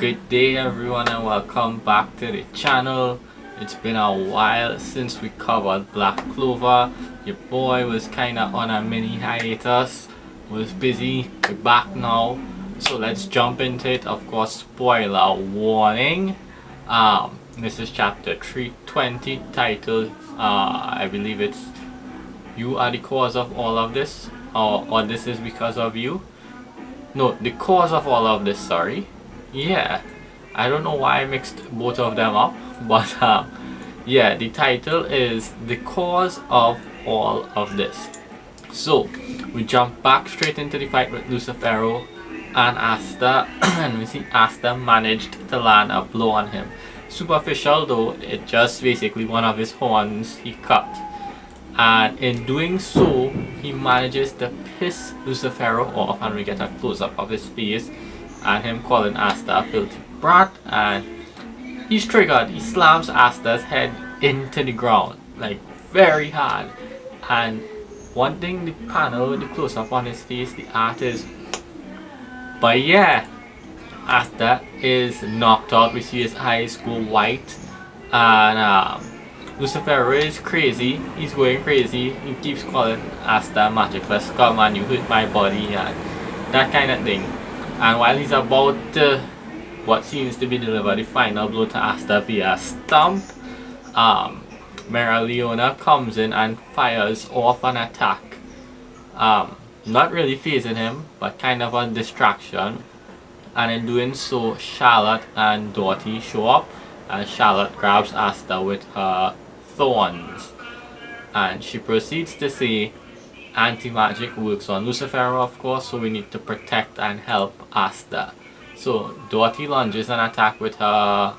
Good day everyone and welcome back to the channel. It's been a while since we covered Black Clover. Your boy was kinda on a mini hiatus, was busy. We're back now, so let's jump into it. Of course, spoiler warning. This is chapter 320 titled I believe it's You Are the Cause of All of This, or This Is Because of You. No, the cause of all of this, sorry. Yeah, I don't know why I mixed both of them up, but yeah, the title is The Cause of All of This. So, we jump back straight into the fight with Lucifero and Asta, and we see Asta managed to land a blow on him. Superficial though, it just basically one of his horns he cut. And in doing so, he manages to piss Lucifero off, and we get a close-up of his face and him calling Asta a filthy brat, and he's triggered. He slams Asta's head into the ground, like very hard. And one thing, the panel, the close-up on his face, the art is, but yeah, Asta is knocked out. We see his eyes go white, and Lucifero is crazy. He's going crazy. He keeps calling Asta magicless scum and you hit my body and that kind of thing. And while he's about to what seems to be deliver the final blow to Asta via stomp, Mera Leona comes in and fires off an attack. Not really phasing him, but kind of a distraction. And in doing so, Charlotte and Dorothy show up, and Charlotte grabs Asta with her thorns, and she proceeds to say anti-magic works on Lucifero, of course, so we need to protect and help Asta. So Dorothy lunges an attack with her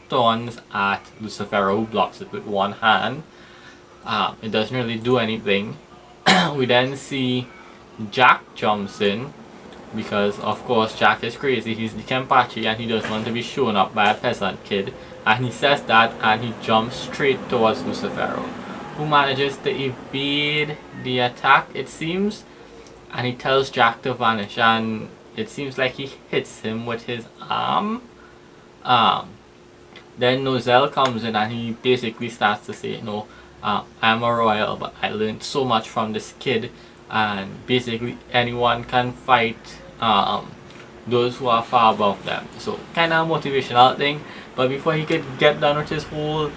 thorns at Lucifero, who blocks it with one hand. It doesn't really do anything. We then see Jack jumps in, because of course Jack is crazy. He's the Kenpachi and he doesn't want to be shown up by a peasant kid, and he says that and he jumps straight towards Lucifero, who manages to evade the attack, it seems, and he tells Jack to vanish, and it seems like he hits him with his arm. Then Nozel comes in and he basically starts to say, no, I'm a royal, but I learned so much from this kid, and basically anyone can fight those who are far above them. So kind of a motivational thing. But before he could get done with his whole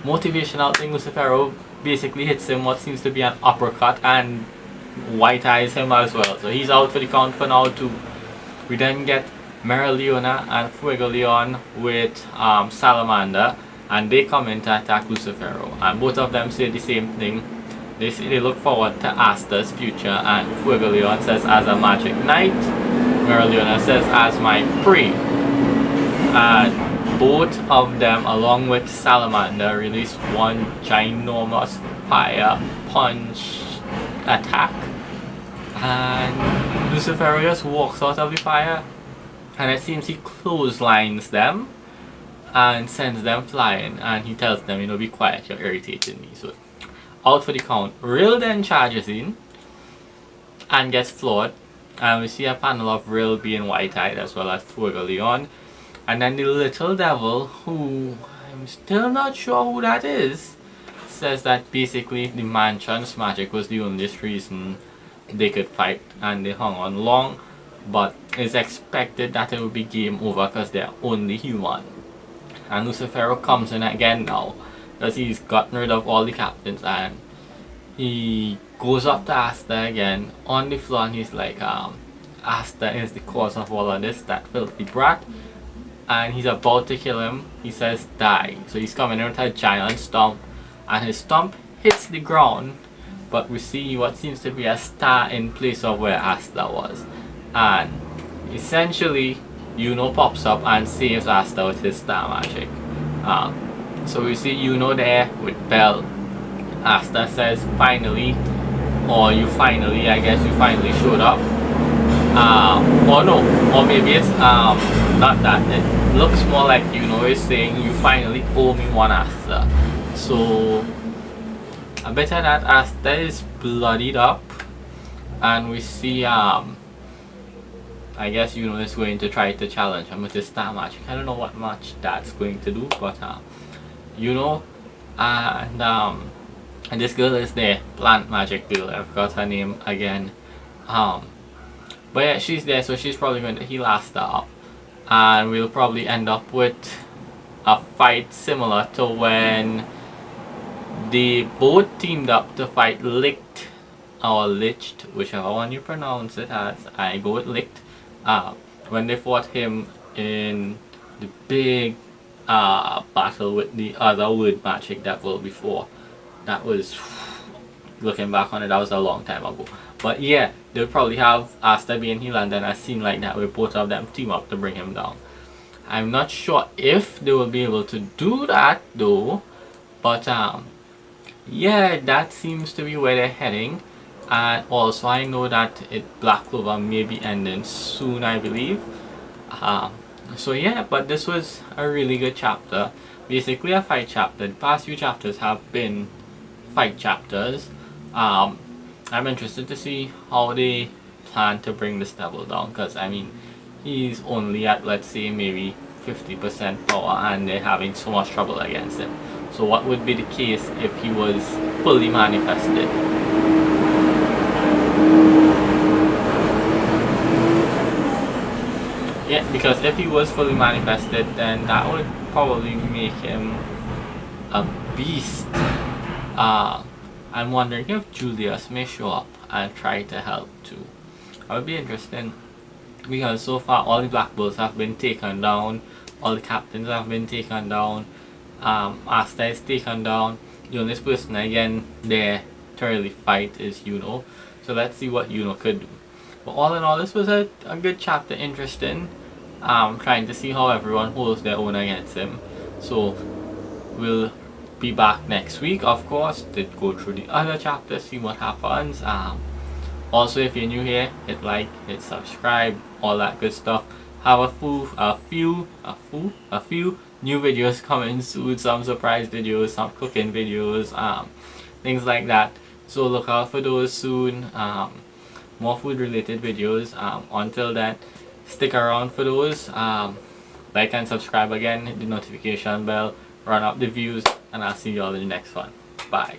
motivational thing, Lucifero basically hits him what seems to be an uppercut and white eyes him as well. So he's out for the count for now too. We then get Mera Leona and Fuego Leon with Salamander, and they come in to attack Lucifero, and both of them say the same thing. They say they look forward to Asta's future, and Fuego Leon says as a magic knight, Mera Leona says as my prey. And both of them, along with Salamander, release one ginormous fire punch attack, and Lucifero just walks out of the fire, and it seems he clotheslines them and sends them flying, and he tells them, you know, be quiet, you're irritating me. So out for the count. Rill then charges in and gets floored, and we see a panel of Rill being white-eyed as well as Fuego Leon. And then the little devil, who I'm still not sure who that is, says that basically the mansion's magic was the only reason they could fight, and they hung on long, but it's expected that it will be game over because they're only human. And Lucifero comes in again now, because he's gotten rid of all the captains, and he goes up to Asta again on the floor, and he's like, Asta is the cause of all of this, that filthy brat. And he's about to kill him. He says die. So he's coming in with a giant stomp, and his stomp hits the ground, but we see what seems to be a star in place of where Asta was, and essentially Yuno pops up and saves Asta with his star magic. So we see Yuno there with Belle. Asta says finally, or you finally, I guess you finally showed up. Or no, or maybe it's not that. It looks more like Yuno is saying you finally owe me one Asta. So I bet that Asta is bloodied up, and we see I guess Yuno is going to try to challenge him with his star magic. I don't know what much that's going to do, but Yuno and this girl is the plant magic girl. I forgot her name again. But yeah, she's there, so she's probably going to heal our star, and we'll probably end up with a fight similar to when they both teamed up to fight Licht or Licht, whichever one you pronounce it as. I go with Licht. When they fought him in the big battle with the other word magic devil before. That was, looking back on it, that was a long time ago. But yeah, they'll probably have Asta being healed and then a scene like that where both of them team up to bring him down. I'm not sure if they will be able to do that though, but yeah, that seems to be where they're heading. And also I know that Black Clover may be ending soon, I believe. So yeah, but this was a really good chapter. Basically a fight chapter. The past few chapters have been fight chapters. I'm interested to see how they plan to bring this devil down, because I mean, he's only at, let's say, maybe 50% power and they're having so much trouble against him. So what would be the case if he was fully manifested? Yeah, because if he was fully manifested, then that would probably make him a beast. I'm wondering if Julius may show up and try to help too. That would be interesting, because so far all the Black Bulls have been taken down, all the captains have been taken down, Asta is taken down. The only person again there to really fight is Yuno. So let's see what Yuno could do. But all in all, this was a good chapter, interesting. Trying to see how everyone holds their own against him. So we'll be back next week, of course, to go through the other chapters, see what happens. Also, if you're new here, hit like, hit subscribe, all that good stuff. Have a few new videos coming soon, some surprise videos, some cooking videos, things like that. So look out for those soon. More food related videos. Until then, stick around for those. Like and subscribe again, hit the notification bell, run up the views, and I'll see you all in the next one. Bye.